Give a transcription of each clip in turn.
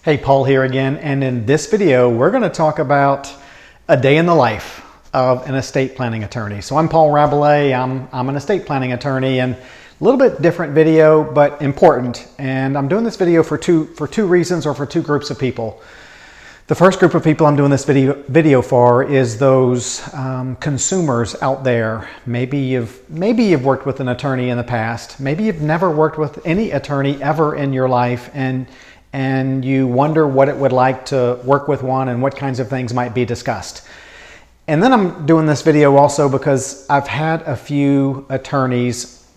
Hey, Paul here again, and in this video we're going to talk about a day in the life of an estate planning attorney. So I'm Paul Rabelais, I'm an estate planning attorney, and a little bit different video but important, and I'm doing this video for two reasons, or for two groups of people. The first group of people I'm doing this video for is those consumers out there. Maybe you've worked with an attorney in the past, maybe you've never worked with any attorney ever in your life, and you wonder what it would like to work with one and what kinds of things might be discussed. And then I'm doing this video also because I've had a few attorneys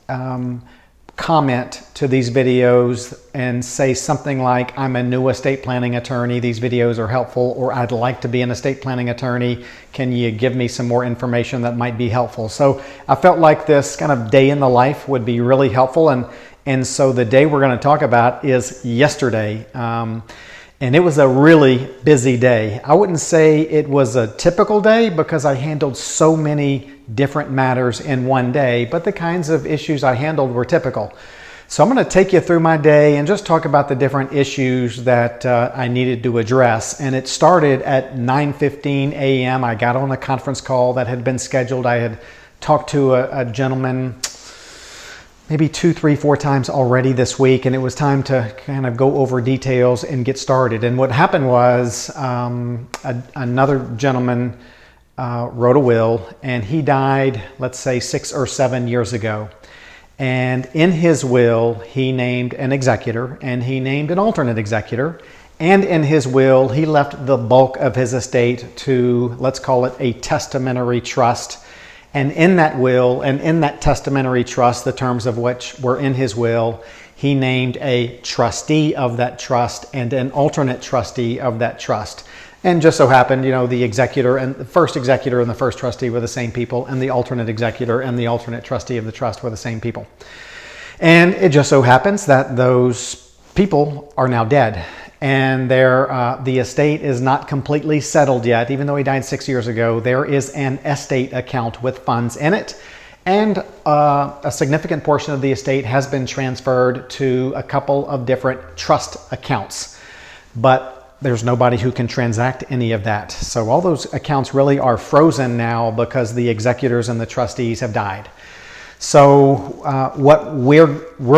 comment to these videos and say something like, I'm a new estate planning attorney, these videos are helpful, or I'd like to be an estate planning attorney, can you give me some more information that might be helpful? So I felt like this kind of day in the life would be really helpful, and so the day we're going to talk about is yesterday. And it was a really busy day. I wouldn't say it was a typical day because I handled so many different matters in one day, but the kinds of issues I handled were typical. So I'm going to take you through my day and just talk about the different issues that I needed to address. And it started at 9:15 a.m. I got on a conference call that had been scheduled. I had talked to a gentleman maybe 2, 3, 4 times already this week, and it was time to kind of go over details and get started. And what happened was another gentleman wrote a will, and he died, let's say 6 or 7 years ago. And in his will, he named an executor and he named an alternate executor. And in his will, he left the bulk of his estate to, let's call it, a testamentary trust. And in that will and in that testamentary trust, the terms of which were in his will, he named a trustee of that trust and an alternate trustee of that trust. And just so happened, the executor and the first executor and the first trustee were the same people, and the alternate executor and the alternate trustee of the trust were the same people. And it just so happens that those people are now dead. And the estate is not completely settled yet. Even though he died 6 years ago, there is an estate account with funds in it. And a significant portion of the estate has been transferred to a couple of different trust accounts. But there's nobody who can transact any of that. So all those accounts really are frozen now because the executors and the trustees have died. So what we're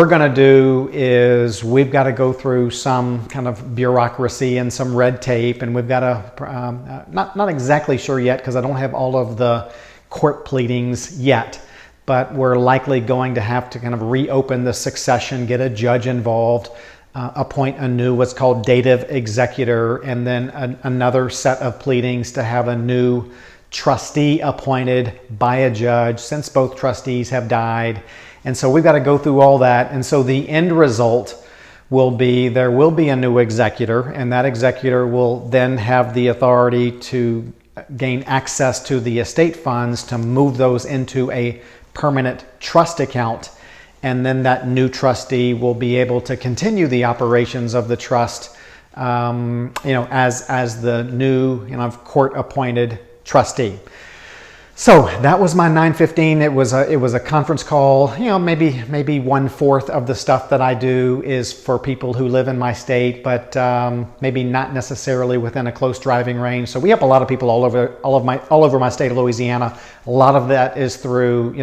going to do is we've got to go through some kind of bureaucracy and some red tape, and we've got to, not exactly sure yet because I don't have all of the court pleadings yet, but we're likely going to have to kind of reopen the succession, get a judge involved, appoint a new what's called dative executor, and then another set of pleadings to have a new trustee appointed by a judge since both trustees have died. And so we've got to go through all that. And so the end result will be there will be a new executor, and that executor will then have the authority to gain access to the estate funds to move those into a permanent trust account. And then that new trustee will be able to continue the operations of the trust as the new court appointed trustee. So that was my 9:15. It was a conference call. Maybe 1/4 of the stuff that I do is for people who live in my state, but maybe not necessarily within a close driving range. So we have a lot of people all over my state of Louisiana. A lot of that is through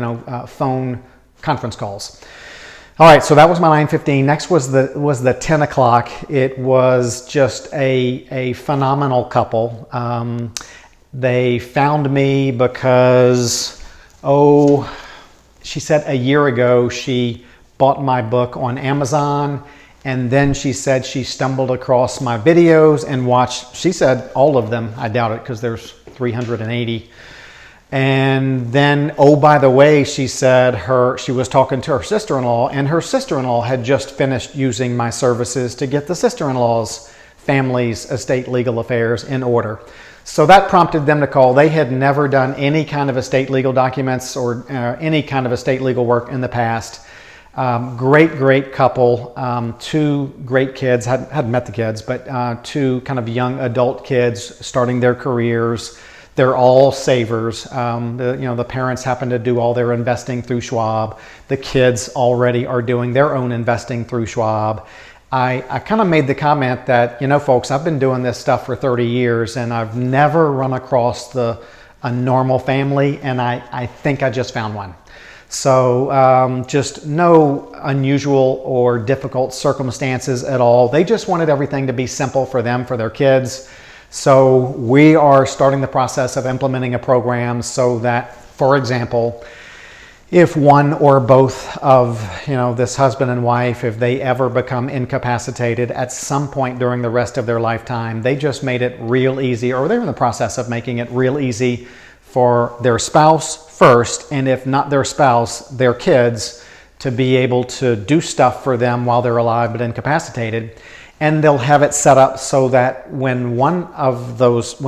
phone conference calls. All right, so that was my 9:15. Next was the 10 o'clock. It was just a phenomenal couple. They found me because, she said a year ago she bought my book on Amazon, and then she said she stumbled across my videos and watched, she said all of them. I doubt it because there's 380. And then, by the way, she said she was talking to her sister-in-law, and her sister-in-law had just finished using my services to get the sister-in-law's family's estate legal affairs in order. So that prompted them to call. They had never done any kind of estate legal documents or any kind of estate legal work in the past. Great couple, 2 great kids, hadn't met the kids, but 2 kind of young adult kids starting their careers. They're all savers. The parents happen to do all their investing through Schwab. The kids already are doing their own investing through Schwab. I kind of made the comment that, you know, folks, I've been doing this stuff for 30 years and I've never run across a normal family, and I think I just found one. So just no unusual or difficult circumstances at all. They just wanted everything to be simple for them, for their kids. So we are starting the process of implementing a program so that, for example, if one or both of, you know, this husband and wife, if they ever become incapacitated at some point during the rest of their lifetime, they just made it real easy, or they're in the process of making it real easy for their spouse first, and if not their spouse, their kids, to be able to do stuff for them while they're alive but incapacitated. And they'll have it set up so that when when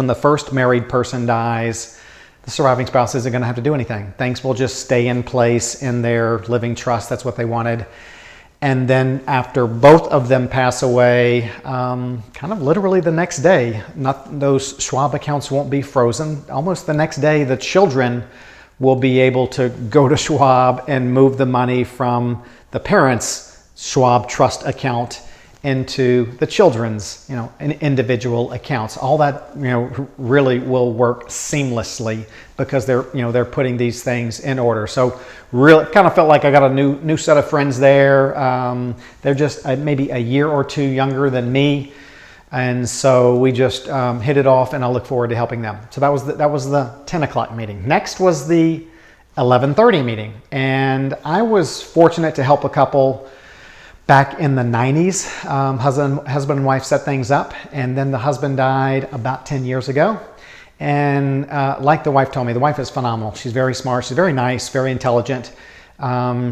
the first married person dies, the surviving spouse isn't going to have to do anything. Things will just stay in place in their living trust. That's what they wanted. And then after both of them pass away, kind of literally the next day, those Schwab accounts won't be frozen. Almost the next day, the children will be able to go to Schwab and move the money from the parents' Schwab trust account into the children's, you know, individual accounts. All that, you know, really will work seamlessly because they're putting these things in order. So really kind of felt like I got a new set of friends there. They're just maybe a year or two younger than me. And so we just hit it off, and I look forward to helping them. So that was the 10 o'clock meeting. Next was the 11:30 meeting. And I was fortunate to help a couple back in the 90s. Husband and wife set things up, and then the husband died about 10 years ago. And like the wife told me, the wife is phenomenal. She's very smart. She's very nice, very intelligent.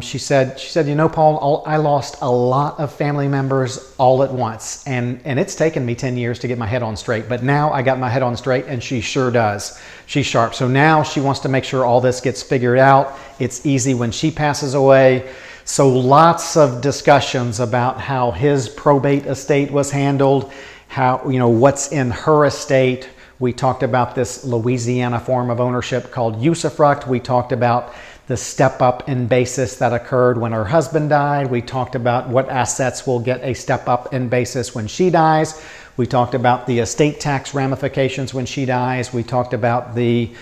She said, you know, Paul, I lost a lot of family members all at once, and it's taken me 10 years to get my head on straight, but now I got my head on straight, and she sure does. She's sharp. So now she wants to make sure all this gets figured out. It's easy when she passes away. So lots of discussions about how his probate estate was handled, how, you know, what's in her estate. We talked about this Louisiana form of ownership called usufruct. We talked about the step up in basis that occurred when her husband died. We talked about what assets will get a step up in basis when she dies. We talked about the estate tax ramifications when she dies. We talked about the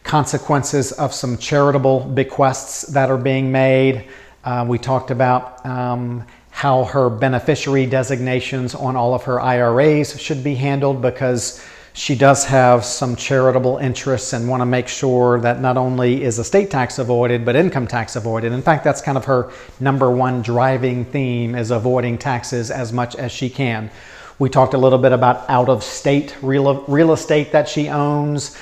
consequences of some charitable bequests that are being made. We talked about how her beneficiary designations on all of her IRAs should be handled, because she does have some charitable interests and want to make sure that not only is estate tax avoided, but income tax avoided. In fact, that's kind of her number one driving theme, is avoiding taxes as much as she can. We talked a little bit about out-of-state real estate that she owns.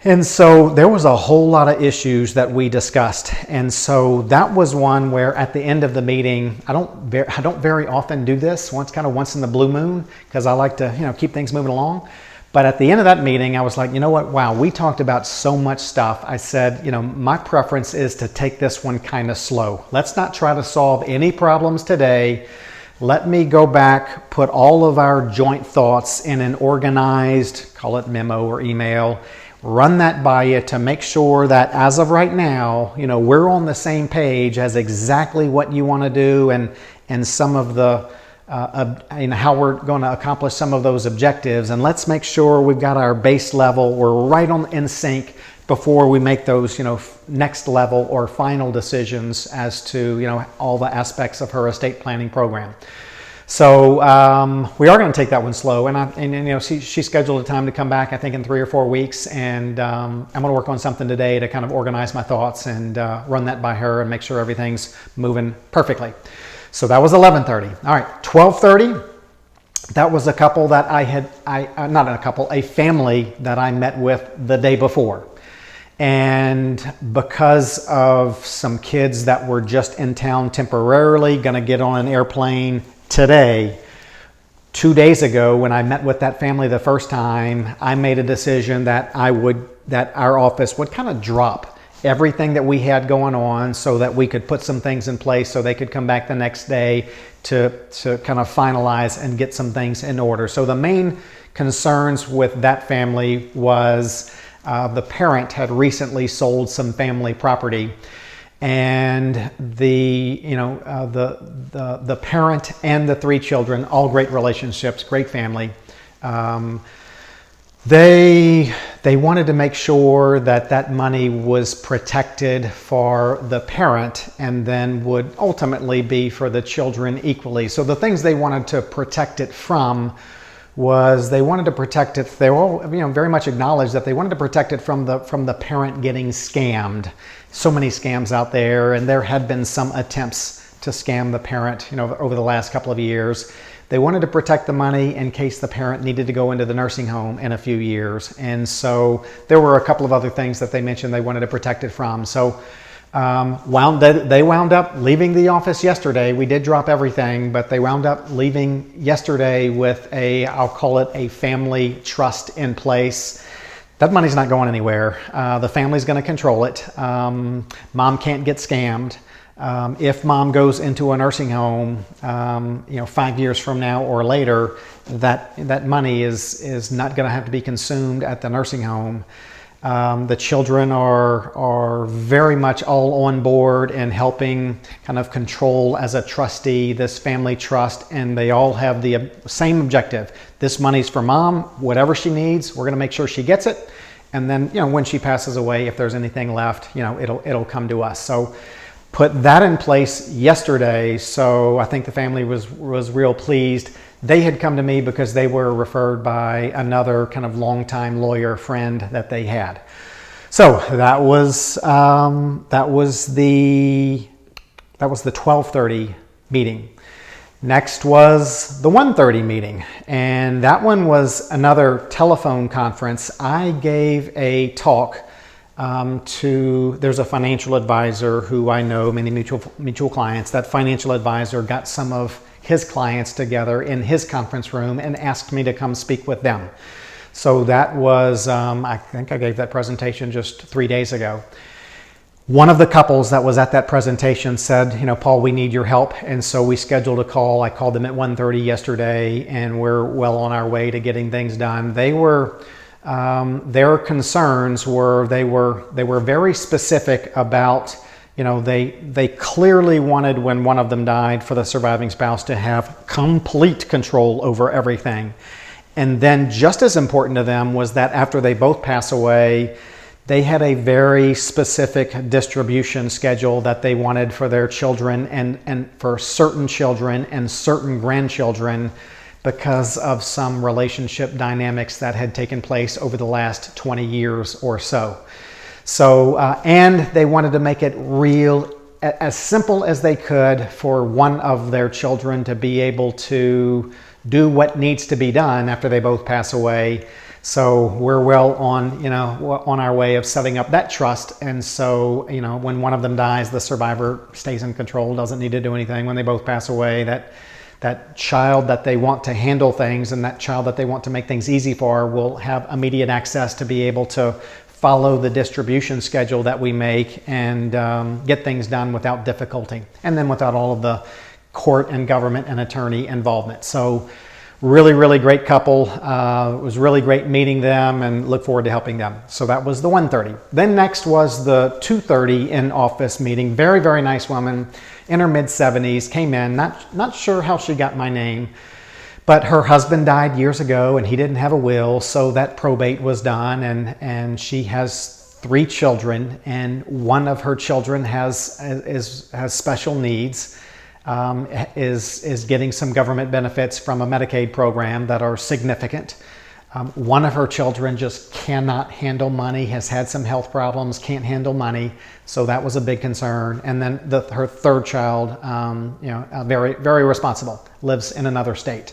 And so there was a whole lot of issues that we discussed. And so that was one where at the end of the meeting, I don't very often do this, once in the blue moon, because I like to, you know, keep things moving along. But at the end of that meeting, I was like, you know what? Wow, we talked about so much stuff. I said, you know, my preference is to take this one kind of slow. Let's not try to solve any problems today. Let me go back, put all of our joint thoughts in an organized, call it memo or email, run that by you to make sure that as of right now, you know, we're on the same page as exactly what you want to do, and some of the how we're going to accomplish some of those objectives. And let's make sure we've got our base level, we're right in sync before we make those, you know, next level or final decisions as to, you know, all the aspects of her estate planning program. So we are going to take that one slow, and you know, she scheduled a time to come back, I think in 3 or 4 weeks, and I'm going to work on something today to kind of organize my thoughts and run that by her and make sure everything's moving perfectly. So that was 11:30. All right, 12:30. That was a couple that a family that I met with the day before. And because of some kids that were just in town temporarily, going to get on an airplane today, 2 days ago when I met with that family the first time, I made a decision that our office would kind of drop everything that we had going on so that we could put some things in place so they could come back the next day to kind of finalize and get some things in order. So the main concerns with that family was the parent had recently sold some family property, and the parent and the 3 children, all great relationships, great family. They wanted to make sure that money was protected for the parent and then would ultimately be for the children equally. So the things they wanted to protect it from was they wanted to protect it. They all very much acknowledged that they wanted to protect it from the parent getting scammed. So many scams out there, and there had been some attempts to scam the parent over the last couple of years. They wanted to protect the money in case the parent needed to go into the nursing home in a few years. And so there were a couple of other things that they mentioned they wanted to protect it from. So they wound up leaving the office yesterday. We did drop everything, but they wound up leaving yesterday with I'll call it a family trust in place. That money's not going anywhere. The family's going to control it. Mom can't get scammed. If mom goes into a nursing home, 5 years from now or later, that money is not going to have to be consumed at the nursing home. The children are very much all on board and helping kind of control as a trustee this family trust, and they all have the same objective. This money's for mom. Whatever she needs, we're going to make sure she gets it, and then when she passes away, if there's anything left, it'll come to us. So put that in place yesterday, so I think the family was real pleased. They had come to me because they were referred by another kind of longtime lawyer friend that they had. So that was the 12:30 meeting. Next was the 1:30 meeting, and that one was another telephone conference. I gave a talk there's a financial advisor who I know, many mutual clients. That financial advisor got some of his clients together in his conference room and asked me to come speak with them. So that was, I think I gave that presentation just 3 days ago. One of the couples that was at that presentation said, Paul, we need your help. And so we scheduled a call. I called them at 1:30 yesterday, and we're well on our way to getting things done. Their concerns were they were very specific about, they clearly wanted, when one of them died, for the surviving spouse to have complete control over everything. And then just as important to them was that after they both pass away, they had a very specific distribution schedule that they wanted for their children and for certain children and certain grandchildren, because of some relationship dynamics that had taken place over the last 20 years or so. So, and they wanted to make it real, as simple as they could for one of their children to be able to do what needs to be done after they both pass away. So we're well on our way of setting up that trust. And so, when one of them dies, the survivor stays in control, doesn't need to do anything. When they both pass away, that child that they want to handle things and that child that they want to make things easy for will have immediate access to be able to follow the distribution schedule that we make and get things done without difficulty, and then without all of the court and government and attorney involvement. So really, really great couple. It was really great meeting them, and look forward to helping them. So that was the 1:30. Then next was the 2:30 in-office meeting. Very, very nice woman in her mid-70s, came in, not sure how she got my name, but her husband died years ago and he didn't have a will, so that probate was done, and she has 3 children, and one of her children has special needs, is getting some government benefits from a Medicaid program that are significant. One of her children just cannot handle money, has had some health problems, can't handle money. So that was a big concern. And then her third child, very, very responsible, lives in another state.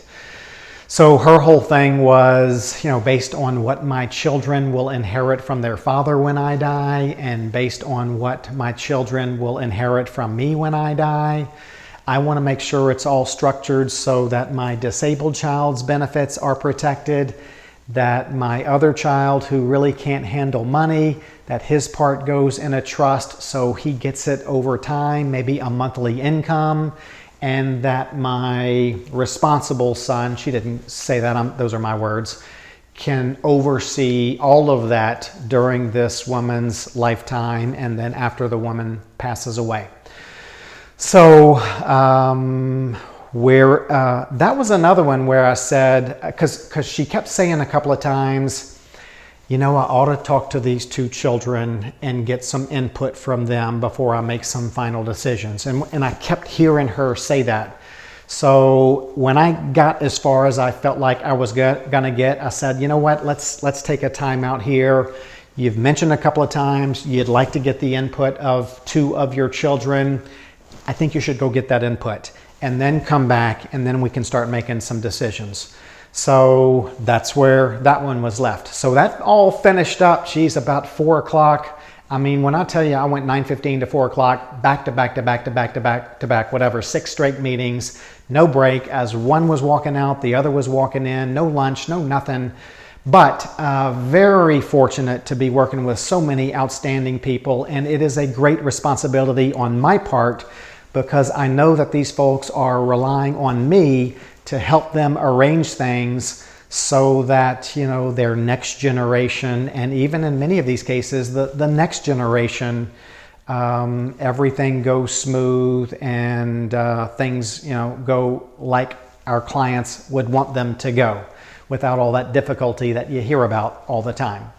So her whole thing was, based on what my children will inherit from their father when I die, and based on what my children will inherit from me when I die, I want to make sure it's all structured so that my disabled child's benefits are protected, that my other child who really can't handle money, that his part goes in a trust so he gets it over time, maybe a monthly income, and that my responsible son, she didn't say that, those are my words, can oversee all of that during this woman's lifetime and then after the woman passes away. So that was another one where I said, because she kept saying a couple of times, you know, I ought to talk to these two children and get some input from them before I make some final decisions. And I kept hearing her say that. So when I got as far as I felt like I was gonna get, I said, you know what, let's take a time out here. You've mentioned a couple of times you'd like to get the input of two of your children. I think you should go get that input and then come back, and then we can start making some decisions. So that's where that one was left. So that all finished up. Geez, about 4 o'clock. I mean, when I tell you I went 9:15 to 4 o'clock, back to back to back to back to back to back, whatever, 6 straight meetings, no break. As one was walking out, the other was walking in, no lunch, no nothing. But very fortunate to be working with so many outstanding people. And it is a great responsibility on my part, because I know that these folks are relying on me to help them arrange things so that, you know, their next generation, and even in many of these cases, the next generation, everything goes smooth and things, you know, go like our clients would want them to go without all that difficulty that you hear about all the time.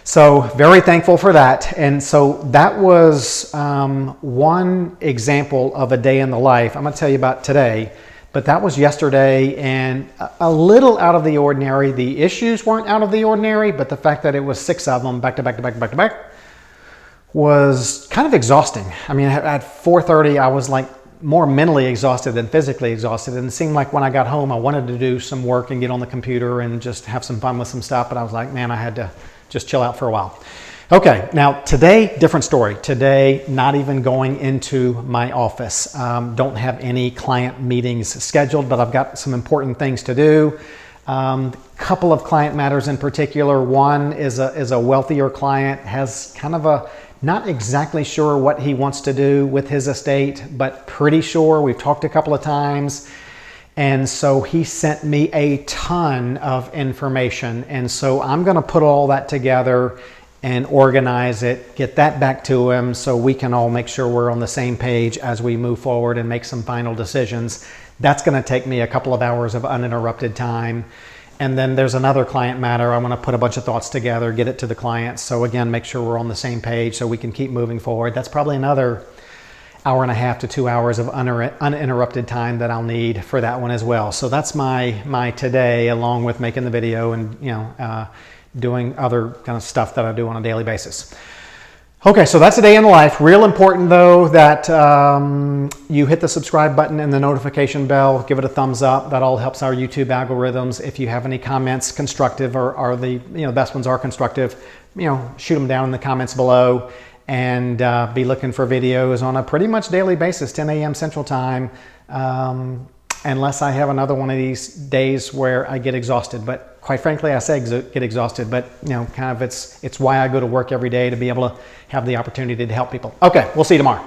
So very thankful for that. And so that was one example of a day in the life. I'm going to tell you about today, but that was yesterday, and a little out of the ordinary. The issues weren't out of the ordinary, but the fact that it was 6 of them back to back to back to back to back was kind of exhausting. I mean, at 4:30, I was like more mentally exhausted than physically exhausted. And it seemed like when I got home, I wanted to do some work and get on the computer and just have some fun with some stuff. But I was like, man, I had to just chill out for a while. Okay, now today, different story. Today, not even going into my office. Don't have any client meetings scheduled, but I've got some important things to do. Couple of client matters in particular. One is a wealthier client, has kind of a, not exactly sure what he wants to do with his estate, but pretty sure. We've talked a couple of times. And so he sent me a ton of information. And so I'm going to put all that together and organize it, get that back to him so we can all make sure we're on the same page as we move forward and make some final decisions. That's going to take me a couple of hours of uninterrupted time. And then there's another client matter. I'm going to put a bunch of thoughts together, get it to the client. So again, make sure we're on the same page so we can keep moving forward. That's probably another hour and a half to 2 hours of uninterrupted time that I'll need for that one as well. So that's my today, along with making the video and, you know, doing other kind of stuff that I do on a daily basis. Okay, so that's a day in the life. Real important though that you hit the subscribe button and the notification bell, give it a thumbs up. That all helps our YouTube algorithms. If you have any comments, constructive or the, you know, best ones are constructive, you know, shoot them down in the comments below. And be looking for videos on a pretty much daily basis, 10 a.m. Central Time, unless I have another one of these days where I get exhausted. But quite frankly, I say get exhausted, but you know, kind of it's why I go to work every day, to be able to have the opportunity to help people. Okay, we'll see you tomorrow.